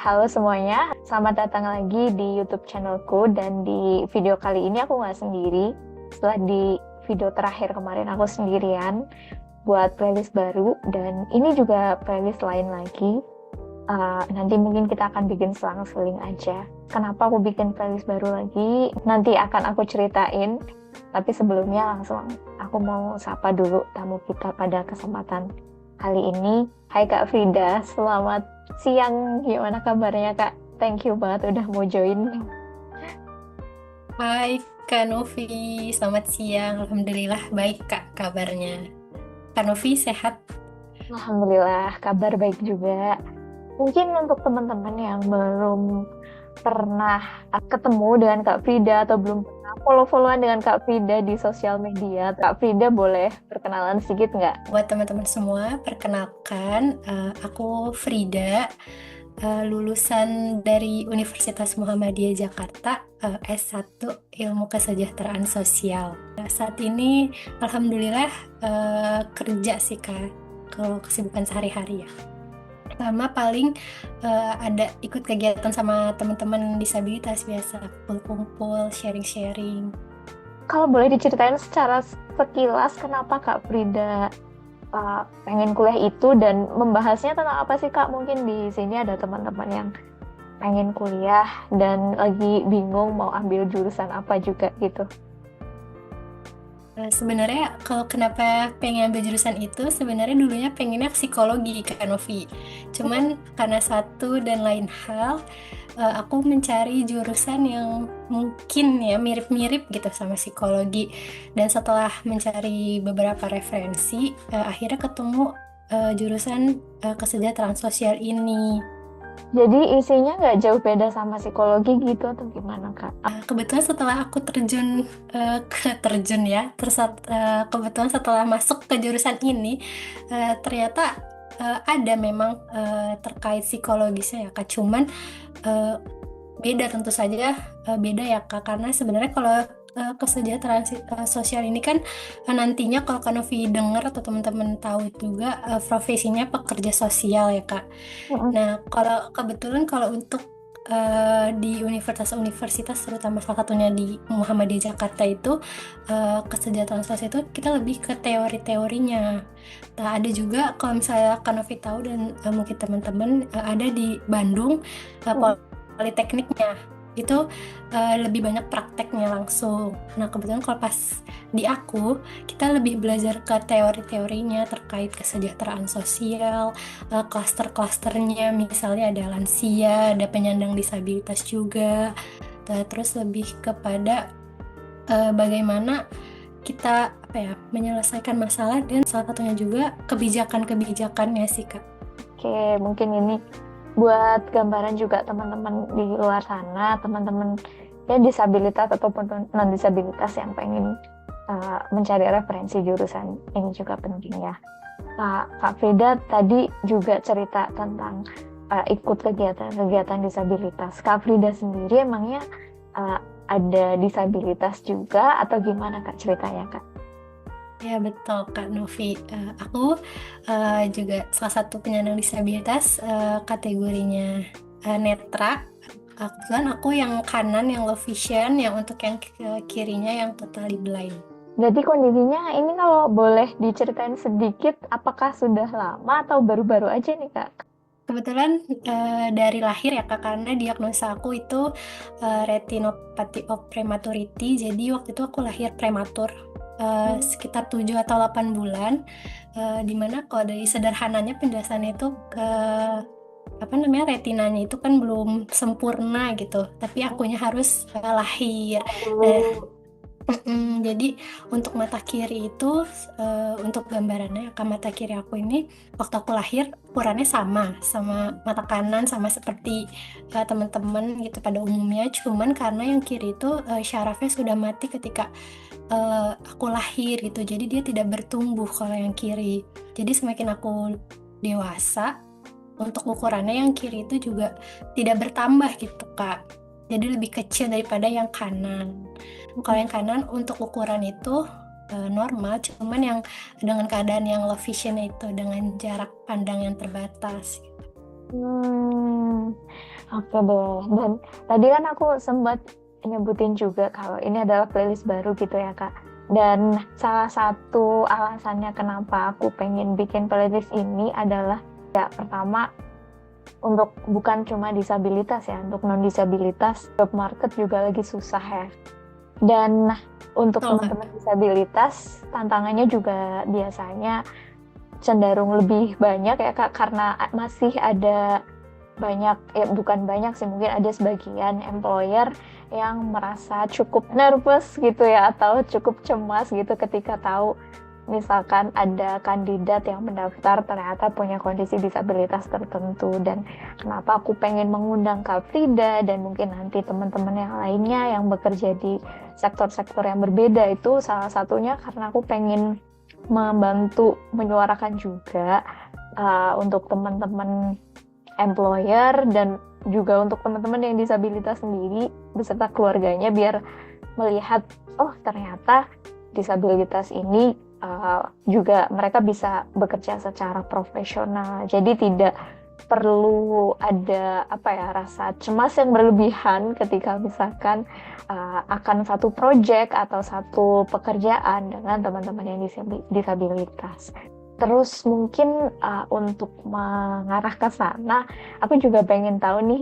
Halo semuanya, selamat datang lagi di YouTube channelku dan di video kali ini aku nggak sendiri. Setelah di video terakhir kemarin aku sendirian buat playlist baru dan ini juga playlist lain lagi. Nanti mungkin kita akan bikin selang-seling aja. Kenapa aku bikin playlist baru lagi? Nanti akan aku ceritain. Tapi sebelumnya langsung aku mau sapa dulu tamu kita pada kesempatan kali ini. Hai Kak Frida, selamat siang. Gimana kabarnya Kak? Thank you banget udah mau join. Hai Kak Novi, selamat siang. Alhamdulillah baik Kak kabarnya. Kak Novi sehat? Alhamdulillah, kabar baik juga. Mungkin untuk teman-teman yang belum pernah ketemu dengan Kak Frida atau belum pernah follow-followan dengan Kak Frida di sosial media, Kak Frida boleh perkenalan sedikit nggak? Buat teman-teman semua, perkenalkan aku Frida, lulusan dari Universitas Muhammadiyah Jakarta, S1 Ilmu Kesejahteraan Sosial. Saat ini Alhamdulillah kerja sih Kak, kalau kesibukan sehari-hari ya. Sama paling ada ikut kegiatan sama teman-teman disabilitas biasa, kumpul-kumpul, sharing-sharing. Kalau boleh diceritain secara sekilas kenapa Kak Frida pengen kuliah itu dan membahasnya tentang apa sih Kak? Mungkin di sini ada teman-teman yang pengen kuliah dan lagi bingung mau ambil jurusan apa juga gitu. Sebenarnya kalau kenapa pengen ambil jurusan itu, sebenarnya dulunya pengennya psikologi Kak Novi. Cuman karena satu dan lain hal, aku mencari jurusan yang mungkin ya mirip-mirip gitu sama psikologi. Dan setelah mencari beberapa referensi, akhirnya ketemu jurusan kesejahteraan sosial ini. Jadi isinya nggak jauh beda sama psikologi gitu atau gimana Kak? Kebetulan setelah aku terjun ya, kebetulan setelah masuk ke jurusan ini, ternyata ada memang terkait psikologisnya ya Kak. Cuman eh, beda tentu saja, beda ya Kak, karena sebenarnya kalau kesejahteraan sosial ini kan nantinya kalau Kak Novi dengar atau teman-teman tahu juga profesinya pekerja sosial ya Kak. Mm-mm. Nah, kalau kebetulan kalau untuk di universitas-universitas, terutama salah satunya di Muhammadiyah Jakarta itu, kesejahteraan sosial itu kita lebih ke teori-teorinya. Nah, ada juga kalau misalnya Kanovi tahu dan mungkin teman-teman ada di Bandung, Mm. Politekniknya itu lebih banyak prakteknya langsung. Nah, kebetulan kalau pas di aku, kita lebih belajar ke teori-teorinya terkait kesejahteraan sosial, klaster-klasternya, misalnya ada lansia, ada penyandang disabilitas juga. Terus lebih kepada bagaimana kita apa ya menyelesaikan masalah dan salah satunya juga kebijakan-kebijakannya sih Kak. Oke, mungkin ini buat gambaran juga teman-teman di luar sana, teman-teman ya disabilitas ataupun non disabilitas yang pengen mencari referensi jurusan ini juga penting ya. Kak Frida tadi juga cerita tentang ikut kegiatan-kegiatan disabilitas. Kak Frida sendiri emangnya uh, ada disabilitas juga atau gimana Kak ceritanya Kak? Ya betul Kak Novi. Aku juga salah satu penyandang disabilitas, kategorinya netra. Kebetulan aku yang kanan yang low vision, yang untuk yang kirinya yang totally blind. Jadi kondisinya ini kalau boleh diceritain sedikit, apakah sudah lama atau baru-baru aja nih Kak? Kebetulan dari lahir ya Kak, karena diagnosa aku itu retinopathy of prematurity. Jadi waktu itu aku lahir prematur, Hmm. sekitar 7 atau 8 bulan. Dimana kalau dari sederhananya penjelasannya itu apa namanya retinanya itu kan belum sempurna gitu, tapi akunya harus lahir. Nah, Oh. jadi untuk mata kiri itu, untuk gambarannya, mata kiri aku ini waktu aku lahir ukurannya sama sama mata kanan, sama seperti teman-teman gitu pada umumnya. Cuman karena yang kiri itu syarafnya sudah mati ketika aku lahir gitu. Jadi dia tidak bertumbuh kalau yang kiri. Jadi semakin aku dewasa, untuk ukurannya yang kiri itu juga tidak bertambah gitu Kak. Jadi lebih kecil daripada yang kanan. Kalau yang kanan untuk ukuran itu normal, cuman yang dengan keadaan yang low vision itu dengan jarak pandang yang terbatas. Hmm. Oke deh. Dan tadi kan aku sempat nyebutin juga kalau ini adalah playlist baru gitu ya, Kak. Dan salah satu alasannya kenapa aku pengen bikin playlist ini adalah ya pertama untuk bukan cuma disabilitas ya, untuk non disabilitas job market juga lagi susah ya. Dan untuk Betul, Kak. teman-teman disabilitas tantangannya juga biasanya cenderung lebih banyak ya Kak, karena masih ada banyak, ya bukan banyak sih, mungkin ada sebagian employer yang merasa cukup nervous gitu ya, atau cukup cemas gitu ketika tahu misalkan ada kandidat yang mendaftar ternyata punya kondisi disabilitas tertentu. Dan kenapa aku pengen mengundang Kak Frida dan mungkin nanti teman-teman yang lainnya yang bekerja di sektor-sektor yang berbeda, itu salah satunya karena aku pengen membantu menyuarakan juga untuk teman-teman employer dan juga untuk teman-teman yang disabilitas sendiri beserta keluarganya, biar melihat oh ternyata disabilitas ini juga mereka bisa bekerja secara profesional. Jadi tidak perlu ada rasa cemas yang berlebihan ketika misalkan akan satu project atau satu pekerjaan dengan teman-teman yang disabilitas. Terus mungkin untuk mengarah ke sana, aku juga pengen tahu nih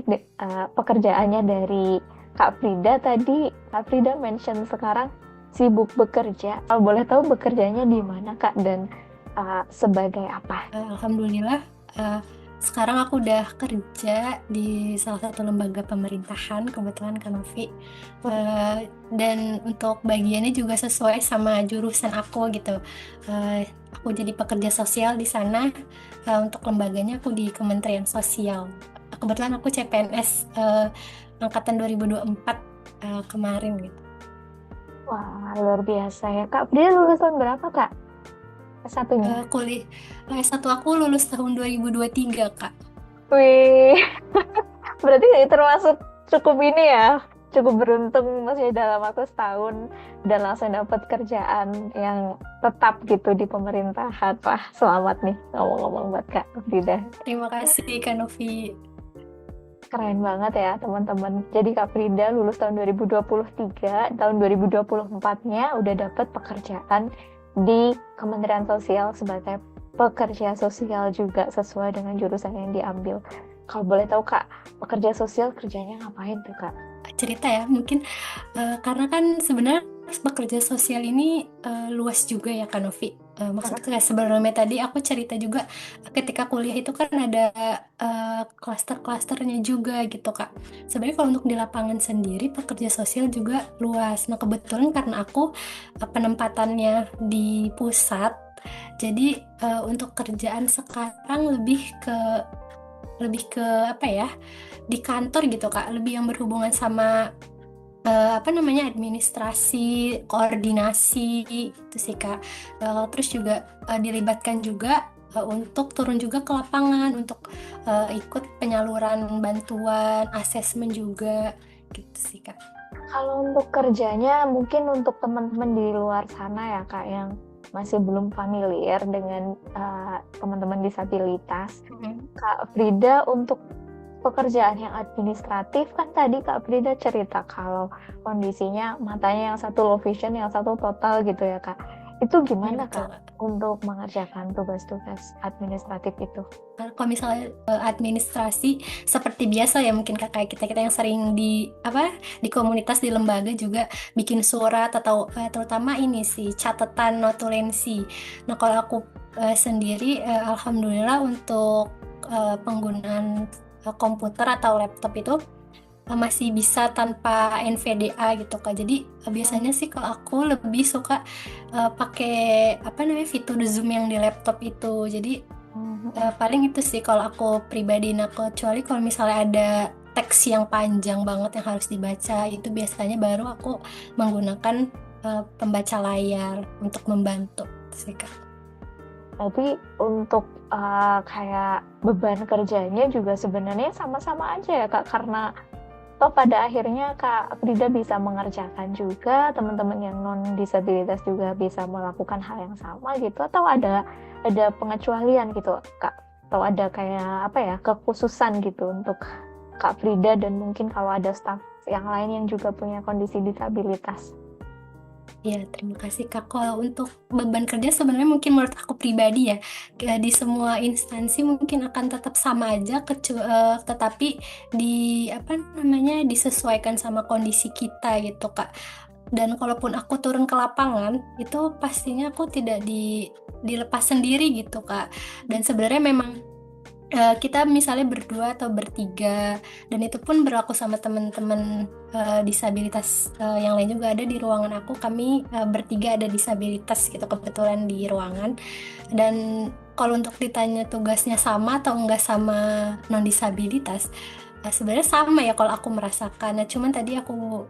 pekerjaannya dari Kak Frida. Tadi Kak Frida mention sekarang sibuk bekerja. Kalau boleh tahu bekerjanya di mana Kak, dan sebagai apa? Alhamdulillah, sekarang aku udah kerja di salah satu lembaga pemerintahan, kebetulan Kak Novi. Dan untuk bagiannya juga sesuai sama jurusan aku gitu. Aku jadi pekerja sosial di sana. Untuk lembaganya aku di Kementerian Sosial. Kebetulan aku CPNS angkatan 2024 kemarin gitu. Wah, luar biasa ya Kak. Dia lulus tahun berapa Kak? S1-nya? Kuliah S1 aku lulus tahun 2023, Kak. Wih, berarti termasuk cukup ini ya, cukup beruntung masih dalam waktu setahun dan langsung dapat kerjaan yang tetap gitu di pemerintahan. Wah, selamat nih ngomong-ngomong buat Kak Frida. Terima kasih, Kak Novi. Keren banget ya teman-teman. Jadi Kak Frida lulus tahun 2023, tahun 2024-nya udah dapat pekerjaan di Kementerian Sosial sebagai pekerja sosial juga sesuai dengan jurusan yang diambil. Kalau boleh tahu Kak, pekerja sosial kerjanya ngapain tuh Kak? Cerita ya, mungkin karena kan sebenarnya pekerja sosial ini luas juga ya, Kak Novi. Maksudnya sebelumnya tadi aku cerita juga ketika kuliah itu kan ada klaster-klasternya juga gitu, Kak. Sebenarnya kalau untuk di lapangan sendiri pekerja sosial juga luas. Nah, kebetulan karena aku penempatannya di pusat, jadi untuk kerjaan sekarang lebih ke apa ya, di kantor gitu Kak, lebih yang berhubungan sama administrasi, koordinasi itu sih Kak. Terus juga dilibatkan juga untuk turun juga ke lapangan untuk ikut penyaluran bantuan, asesmen juga gitu sih Kak. Kalau untuk kerjanya mungkin untuk teman-teman di luar sana ya Kak yang masih belum familiar dengan teman-teman disabilitas, Kak Frida untuk pekerjaan yang administratif kan tadi Kak Frida cerita kalau kondisinya matanya yang satu low vision, yang satu total gitu ya Kak. Itu gimana Betul, Kak untuk mengerjakan tugas-tugas administratif itu? Kalau misalnya administrasi seperti biasa ya mungkin kayak kita yang sering di komunitas di lembaga juga bikin surat atau terutama ini sih catatan notulensi. Nah kalau aku sendiri alhamdulillah untuk penggunaan komputer atau laptop itu masih bisa tanpa NVDA gitu Kak. Jadi biasanya sih kalau aku lebih suka pakai fitur Zoom yang di laptop itu. Jadi paling itu sih kalau aku pribadi. Nah kecuali kalau misalnya ada teks yang panjang banget yang harus dibaca, itu biasanya baru aku menggunakan pembaca layar untuk membantu sih Kak. Tapi untuk kayak beban kerjanya juga sebenarnya sama-sama aja ya Kak, karena toh pada akhirnya Kak Frida bisa mengerjakan juga, teman-teman yang non disabilitas juga bisa melakukan hal yang sama gitu, atau ada pengecualian gitu Kak, atau ada kayak kekhususan gitu untuk Kak Frida dan mungkin kalau ada staf yang lain yang juga punya kondisi disabilitas. Ya, terima kasih Kak. Kalau untuk beban kerja sebenarnya mungkin menurut aku pribadi ya, di semua instansi mungkin akan tetap sama aja, tetapi apa namanya, disesuaikan sama kondisi kita gitu Kak. Dan kalaupun aku turun ke lapangan, itu pastinya aku tidak dilepas sendiri gitu Kak. Dan sebenarnya memang kita misalnya berdua atau bertiga, dan itu pun berlaku sama teman-teman disabilitas yang lain juga ada di ruangan aku. Kami bertiga ada disabilitas gitu kebetulan di ruangan. Dan kalau untuk ditanya tugasnya sama atau enggak sama non disabilitas, sebenarnya sama ya kalau aku merasakan. Nah, cuman tadi aku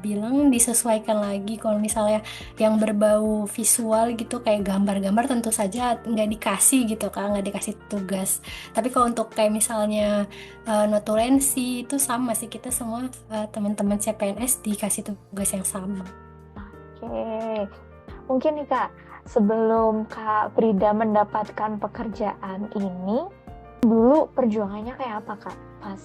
bilang disesuaikan lagi. Kalau misalnya yang berbau visual gitu kayak gambar-gambar, tentu saja nggak dikasih gitu kan, nggak dikasih tugas. Tapi kalau untuk kayak misalnya notulensi itu sama sih, kita semua teman-teman CPNS dikasih tugas yang sama. Oke, mungkin nih Kak, sebelum Kak Frida mendapatkan pekerjaan ini, dulu perjuangannya kayak apa Kak? Pas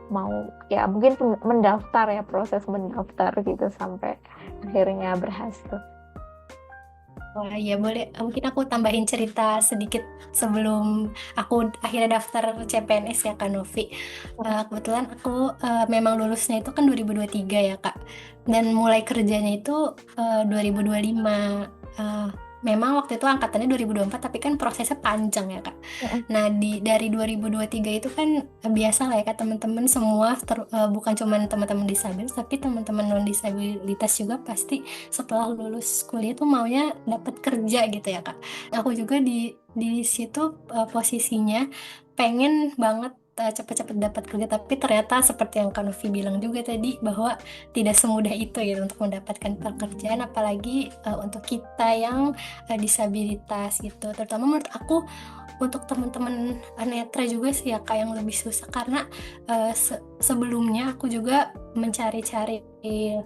mau ya mungkin mendaftar ya, proses mendaftar gitu sampai akhirnya berhasil. Wah, ya boleh. Mungkin aku tambahin cerita sedikit sebelum aku akhirnya daftar CPNS ya Kak Novi. Kebetulan aku memang lulusnya itu kan 2023 ya Kak. Dan mulai kerjanya itu 2025. Memang waktu itu angkatannya 2024, tapi kan prosesnya panjang ya Kak. Nah, dari 2023 itu kan biasa lah ya Kak, teman-teman semua bukan cuma teman-teman disabilitas, tapi teman-teman non disabilitas juga pasti setelah lulus kuliah tuh maunya dapat kerja gitu ya Kak. Aku juga di situ posisinya pengen banget cepet-cepet dapat kerja, tapi ternyata seperti yang Kak Novi bilang juga tadi, bahwa tidak semudah itu ya untuk mendapatkan pekerjaan, apalagi untuk kita yang disabilitas gitu. Terutama menurut aku untuk teman-teman netra juga sih ya Kak yang lebih susah, karena sebelumnya aku juga mencari-cari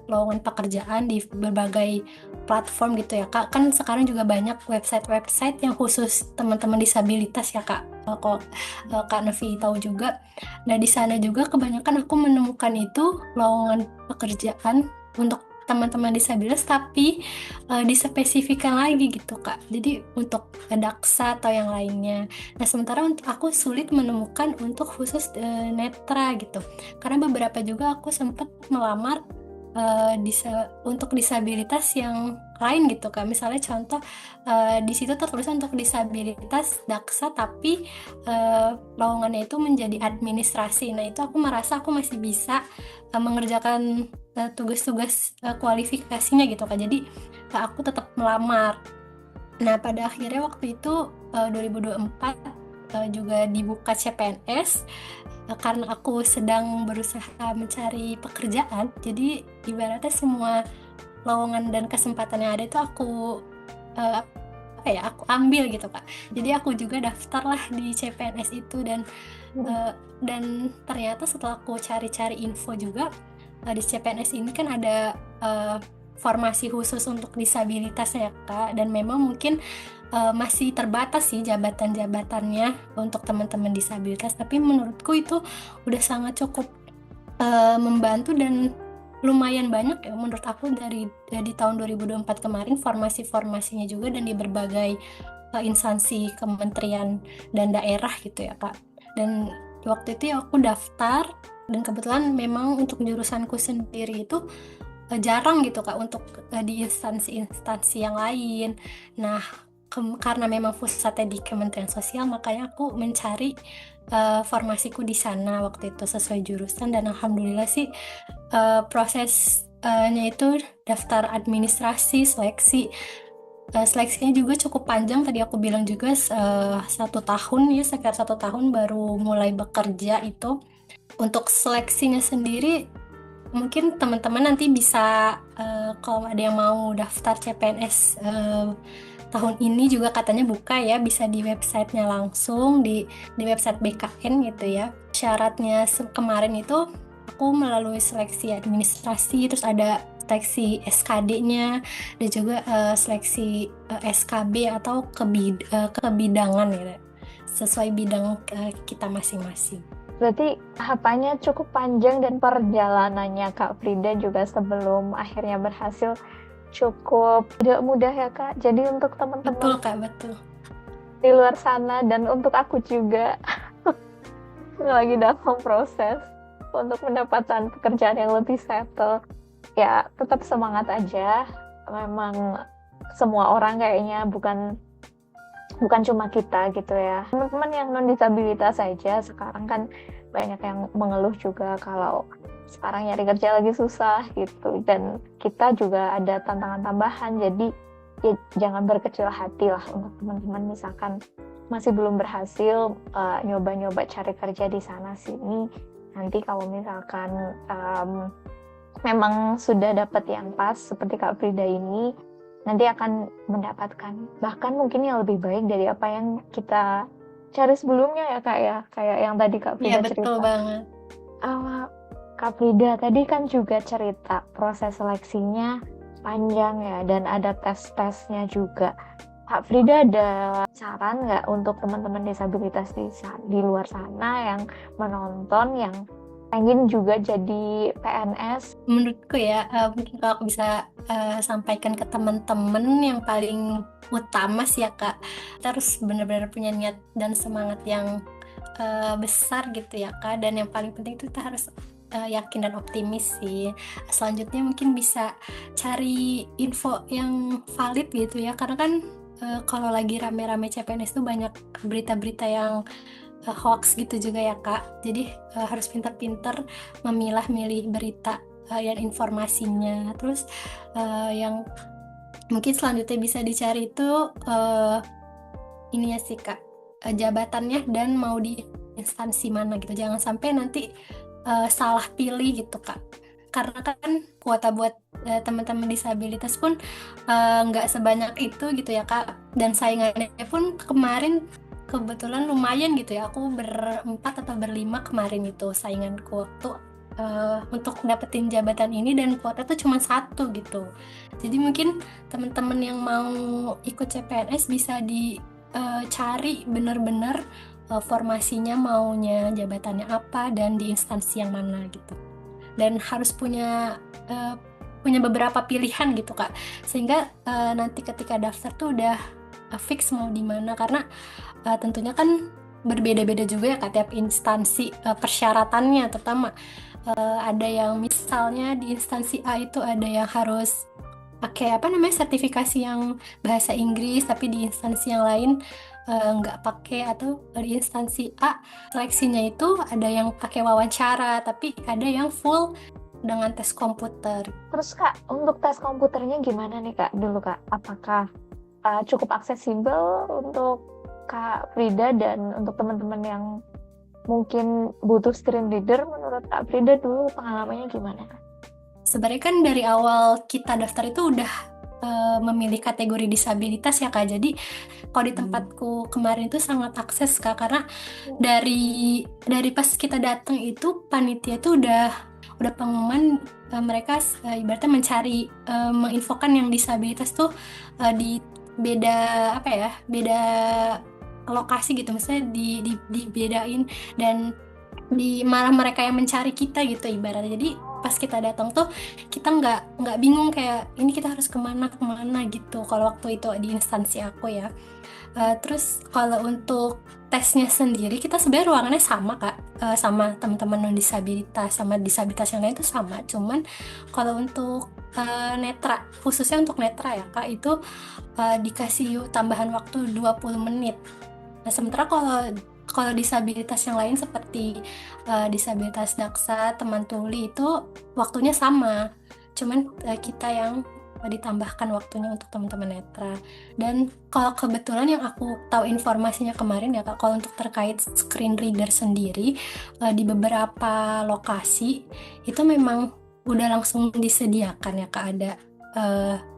lowongan pekerjaan di berbagai platform gitu ya Kak. Kan sekarang juga banyak website-website yang khusus teman-teman disabilitas ya Kak. Kalau Kak Novi tahu juga. Nah, di sana juga kebanyakan aku menemukan itu lowongan pekerjaan untuk teman-teman disabilitas, tapi dispesifikan lagi gitu Kak. Jadi untuk daksa atau yang lainnya. Nah, sementara untuk aku sulit menemukan untuk khusus netra gitu. Karena beberapa juga aku sempat melamar untuk disabilitas yang lain gitu Kak. Misalnya contoh di situ tertulis untuk disabilitas daksa, tapi lowongannya itu menjadi administrasi. Nah, itu aku merasa aku masih bisa mengerjakan tugas-tugas kualifikasinya gitu Kak. Jadi aku tetap melamar. Nah, pada akhirnya waktu itu 2024 juga dibuka CPNS karena aku sedang berusaha mencari pekerjaan. Jadi ibaratnya semua lowongan dan kesempatan yang ada itu aku aku ambil gitu Kak. Jadi aku juga daftar lah di CPNS itu, dan ternyata setelah aku cari-cari info juga, di CPNS ini kan ada formasi khusus untuk disabilitas ya Kak, dan memang mungkin masih terbatas sih jabatan-jabatannya untuk teman-teman disabilitas, tapi menurutku itu udah sangat cukup membantu dan lumayan banyak ya menurut aku. Dari tahun 2024 kemarin formasi-formasinya juga, dan di berbagai instansi kementerian dan daerah gitu ya Kak. Dan waktu itu ya aku daftar, dan kebetulan memang untuk jurusanku sendiri itu jarang gitu Kak untuk di instansi-instansi yang lain. Nah, karena memang pusatnya di Kementerian Sosial, makanya aku mencari formasiku di sana waktu itu sesuai jurusan, dan alhamdulillah sih prosesnya itu daftar administrasi, seleksi. Seleksinya juga cukup panjang, tadi aku bilang juga 1 tahun ya, sekitar 1 tahun baru mulai bekerja itu. Untuk seleksinya sendiri mungkin teman-teman nanti bisa kalau ada yang mau daftar CPNS tahun ini juga katanya buka ya, bisa di websitenya langsung, di website BKN gitu ya. Syaratnya kemarin itu aku melalui seleksi administrasi, terus ada seleksi SKD-nya, dan juga seleksi SKB atau kebidangan gitu, sesuai bidang kita masing-masing. Berarti tahapannya cukup panjang dan perjalanannya Kak Frida juga sebelum akhirnya berhasil cukup tidak mudah ya Kak. Jadi untuk Betul teman-teman Kak, betul. di luar sana dan untuk aku juga lagi dalam proses untuk mendapatkan pekerjaan yang lebih settle, ya tetap semangat aja. Memang semua orang kayaknya bukan bukan cuma kita gitu ya. Teman-teman yang non disabilitas saja sekarang kan banyak yang mengeluh juga kalau sekarang nyari kerja lagi susah gitu, dan kita juga ada tantangan tambahan. Jadi ya jangan berkecil hati lah untuk teman-teman misalkan masih belum berhasil nyoba-nyoba cari kerja di sana sini. Nanti kalau misalkan memang sudah dapat yang pas seperti Kak Frida ini, nanti akan mendapatkan bahkan mungkin yang lebih baik dari apa yang kita cari sebelumnya ya Kak ya. Kayak yang tadi Kak Iya, Frida betul cerita. banget. Kak Frida tadi kan juga cerita proses seleksinya panjang ya, dan ada tes-tesnya juga. Kak Frida ada saran nggak untuk teman-teman disabilitas di luar sana yang menonton, yang pengen juga jadi PNS? Menurutku ya, mungkin kalau aku bisa sampaikan ke teman-teman, yang paling utama sih ya Kak, kita harus benar-benar punya niat dan semangat yang besar gitu ya Kak, dan yang paling penting itu kita harus yakin dan optimis sih. Selanjutnya mungkin bisa cari info yang valid gitu ya, karena kan kalau lagi rame-rame CPNS tuh banyak berita-berita yang hoax gitu juga ya Kak. Jadi harus pintar-pintar memilah-milih berita yang informasinya. Terus yang mungkin selanjutnya bisa dicari itu ininya sih Kak, jabatannya dan mau di instansi mana gitu. Jangan sampai nanti salah pilih gitu Kak. Karena kan kuota buat teman-teman disabilitas pun nggak sebanyak itu gitu ya Kak. Dan saingannya pun kemarin kebetulan lumayan gitu ya. Aku berempat atau berlima kemarin itu sainganku waktu untuk dapetin jabatan ini, dan kuota tuh cuma satu gitu. Jadi mungkin teman-teman yang mau ikut CPNS bisa dicari benar-benar formasinya, maunya jabatannya apa dan di instansi yang mana gitu. Dan harus punya beberapa pilihan gitu Kak, sehingga nanti ketika daftar tuh udah fix mau di mana, karena tentunya kan berbeda-beda juga ya Kak tiap instansi persyaratannya, terutama ada yang misalnya di instansi A itu ada yang harus pakai apa namanya sertifikasi yang bahasa Inggris, tapi di instansi yang lain nggak pakai, atau di instansi A seleksinya itu ada yang pakai wawancara, tapi ada yang full dengan tes komputer. Terus Kak, untuk tes komputernya gimana nih Kak dulu Kak? Apakah cukup aksesibel untuk Kak Frida dan untuk teman-teman yang mungkin butuh screen reader? Menurut Kak Frida dulu pengalamannya gimana Kak? Sebenarnya kan dari awal kita daftar itu udah memilih kategori disabilitas ya Kak. Jadi kalau di tempatku kemarin itu sangat akses Kak, karena dari pas kita datang itu panitia itu udah pengumuman, mereka ibaratnya mencari menginfokan yang disabilitas tuh di beda apa ya, beda lokasi gitu, misalnya dibedain, dan malah mereka yang mencari kita gitu ibaratnya. Jadi pas kita datang tuh kita nggak bingung kayak ini kita harus kemana gitu kalau waktu itu di instansi aku ya. Terus kalau untuk tesnya sendiri kita sebenarnya ruangannya sama Kak, sama teman-teman non disabilitas sama disabilitas yang lain itu sama, cuman kalau untuk netra, khususnya untuk netra ya Kak, itu dikasih tambahan waktu 20 menit. Nah, sementara kalau disabilitas yang lain seperti disabilitas daksa, teman tuli itu waktunya sama. Cuman kita yang ditambahkan waktunya untuk teman-teman netra. Dan kalau kebetulan yang aku tahu informasinya kemarin ya Kak, kalau untuk terkait screen reader sendiri di beberapa lokasi itu memang udah langsung disediakan ya Kak, ada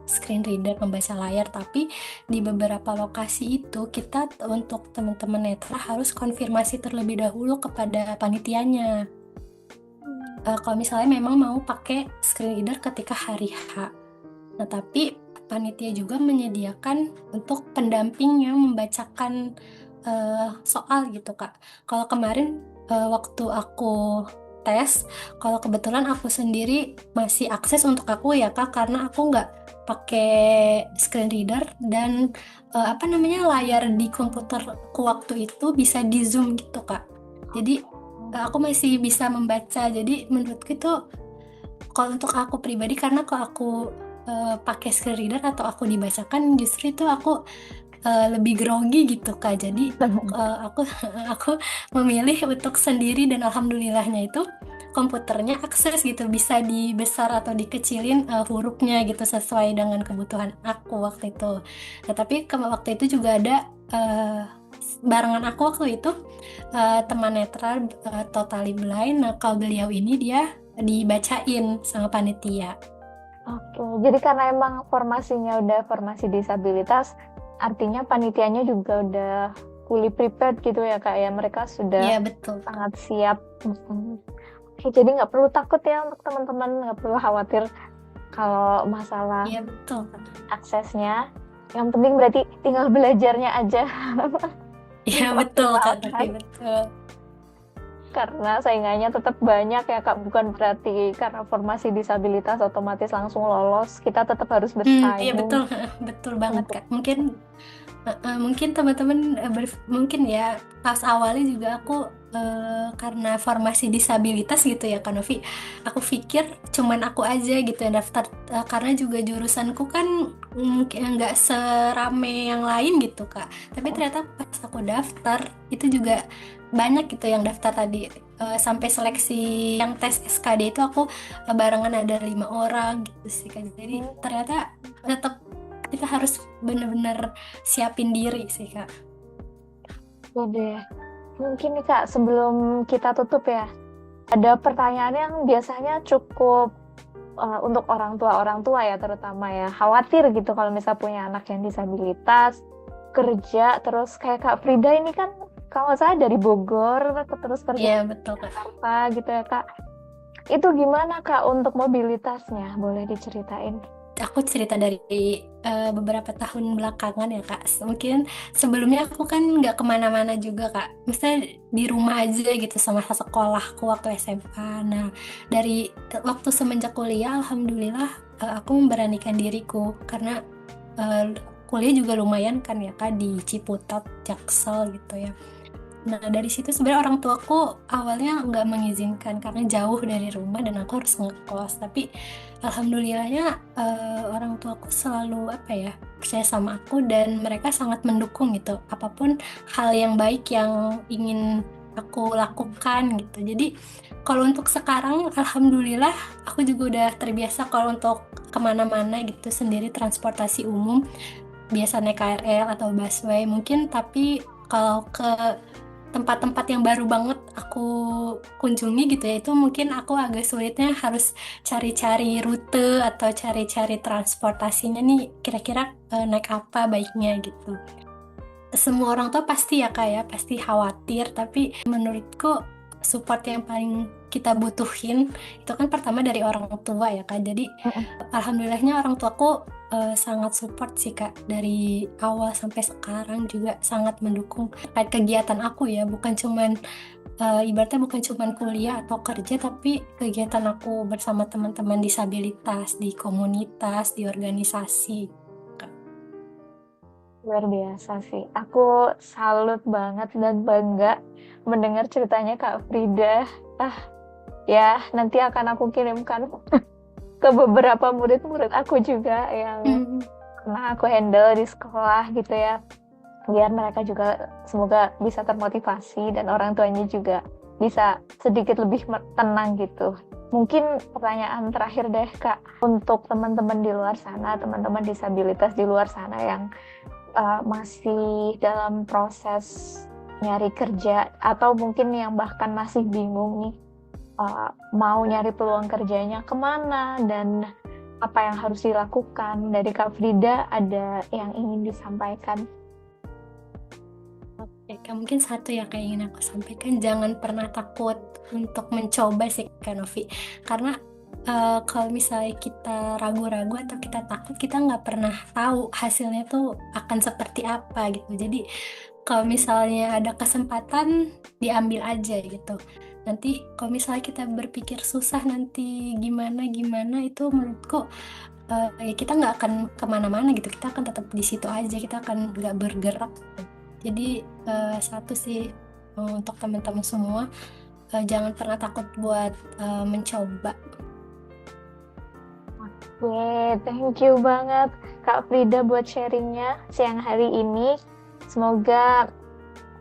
screen reader pembaca layar, tapi di beberapa lokasi itu kita untuk teman-teman netra harus konfirmasi terlebih dahulu kepada panitianya. Kalau misalnya memang mau pakai screen reader ketika hari H. Nah, tapi panitia juga menyediakan untuk pendamping yang membacakan soal gitu Kak. Kalau kemarin waktu aku tes, kalau kebetulan aku sendiri masih akses untuk aku ya Kak, karena aku nggak pakai screen reader dan apa namanya layar di komputerku waktu itu bisa di zoom gitu Kak. Jadi aku masih bisa membaca. Jadi menurutku itu kalau untuk aku pribadi, karena kalau aku pakai screen reader atau aku dibacakan, justru itu aku lebih grogi gitu Kak. Jadi aku aku memilih untuk sendiri, dan alhamdulillahnya itu komputernya akses gitu, bisa dibesar atau dikecilin hurufnya gitu sesuai dengan kebutuhan aku waktu itu. Nah, tapi waktu itu juga ada barengan aku waktu itu teman netral totally blind. Nah, kalau beliau ini dia dibacain sama panitia. Oke, jadi karena emang formasinya udah formasi disabilitas, artinya panitianya juga udah fully prepared gitu ya Kak ya, mereka sudah Iya betul. sangat siap. Oke, jadi nggak perlu takut ya untuk teman-teman, nggak perlu khawatir kalau masalah Iya betul. aksesnya. Yang penting berarti tinggal belajarnya aja. Iya betul Kak, tapi Dioptimalkan. betul. Karena saingannya tetap banyak ya Kak, bukan berarti karena formasi disabilitas otomatis langsung lolos, kita tetap harus Iya bersaing betul, betul banget untuk Kak. Mungkin teman-teman mungkin ya pas awalnya juga aku karena formasi disabilitas gitu ya Kak Novi, aku pikir cuman aku aja gitu yang daftar, karena juga jurusanku kan nggak serame yang lain gitu Kak. Tapi ternyata pas aku daftar itu juga banyak gitu yang daftar tadi. Sampai seleksi yang tes SKD itu aku barengan ada 5 orang gitu sih Kak. Jadi ternyata tetap kita harus benar-benar siapin diri sih Kak. deh. Mungkin nih Kak, sebelum kita tutup ya, ada pertanyaan yang biasanya cukup untuk orang tua ya terutama ya, khawatir gitu kalau misal punya anak yang disabilitas, kerja, terus kayak Kak Frida ini kan kalau saya dari Bogor terus kerja Iya di betul Kak. Jakarta gitu ya Kak. Itu gimana Kak untuk mobilitasnya? Boleh diceritain? Aku cerita dari beberapa tahun belakangan ya Kak. Mungkin sebelumnya aku kan nggak kemana-mana juga Kak. Misalnya di rumah aja gitu sama sekolahku waktu SMA. Nah dari waktu semenjak kuliah, alhamdulillah aku memberanikan diriku karena kuliah juga lumayan kan ya Kak di Ciputat, Jaksel gitu ya. Nah, dari situ sebenarnya orang tuaku awalnya nggak mengizinkan karena jauh dari rumah dan aku harus ngekos. Tapi alhamdulillahnya orang tuaku selalu apa ya, percaya sama aku dan mereka sangat mendukung gitu. Apapun hal yang baik yang ingin aku lakukan gitu. Jadi kalau untuk sekarang alhamdulillah aku juga udah terbiasa kalau untuk kemana-mana gitu sendiri transportasi umum, biasa naik KRL atau busway mungkin. Tapi kalau ke tempat-tempat yang baru banget aku kunjungi gitu ya, itu mungkin aku agak sulitnya harus cari-cari rute atau cari-cari transportasinya nih, kira-kira naik apa baiknya gitu. Semua orang tua pasti ya Kak ya, pasti khawatir, tapi menurutku support yang paling kita butuhin itu kan pertama dari orang tua ya Kak. Jadi alhamdulillahnya orang tuaku sangat support sih Kak, dari awal sampai sekarang juga sangat mendukung terkait kegiatan aku ya, bukan cuman ibaratnya bukan cuman kuliah atau kerja, tapi kegiatan aku bersama teman-teman disabilitas di komunitas, di organisasi. Luar biasa sih. Aku salut banget dan bangga mendengar ceritanya Kak Frida. Ya, nanti akan aku kirimkan ke beberapa murid-murid aku juga yang pernah aku handle di sekolah gitu ya. Biar mereka juga semoga bisa termotivasi dan orang tuanya juga bisa sedikit lebih tenang gitu. Mungkin pertanyaan terakhir deh Kak, untuk teman-teman di luar sana, teman-teman disabilitas di luar sana yang masih dalam proses nyari kerja atau mungkin yang bahkan masih bingung nih mau nyari peluang kerjanya kemana dan apa yang harus dilakukan. Dari Kak Frida ada yang ingin disampaikan? Oke, Kak, mungkin satu ya kayak ingin aku sampaikan, jangan pernah takut untuk mencoba sih Kak Novi, karena kalau misalnya kita ragu-ragu atau kita takut, kita nggak pernah tahu hasilnya tuh akan seperti apa gitu. Jadi kalau misalnya ada kesempatan diambil aja gitu. Nanti kalau misalnya kita berpikir susah nanti gimana gimana itu menurutku ya kita nggak akan kemana-mana gitu. Kita akan tetap di situ aja. Kita akan nggak bergerak. Jadi satu sih untuk teman-teman semua jangan pernah takut buat mencoba. Oke, thank you banget Kak Frida buat sharingnya siang hari ini. Semoga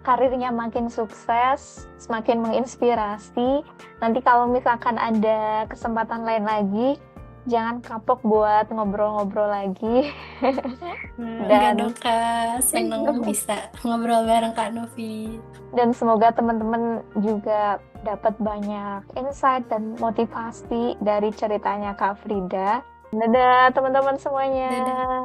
karirnya makin sukses, semakin menginspirasi. Nanti kalau misalkan ada kesempatan lain lagi, jangan kapok buat ngobrol-ngobrol lagi. Enggak Dan dong Kak, seneng bisa ngobrol bareng Kak Novi. dan semoga teman-teman juga dapat banyak insight dan motivasi dari ceritanya Kak Frida. Dadah teman-teman semuanya. Dadah.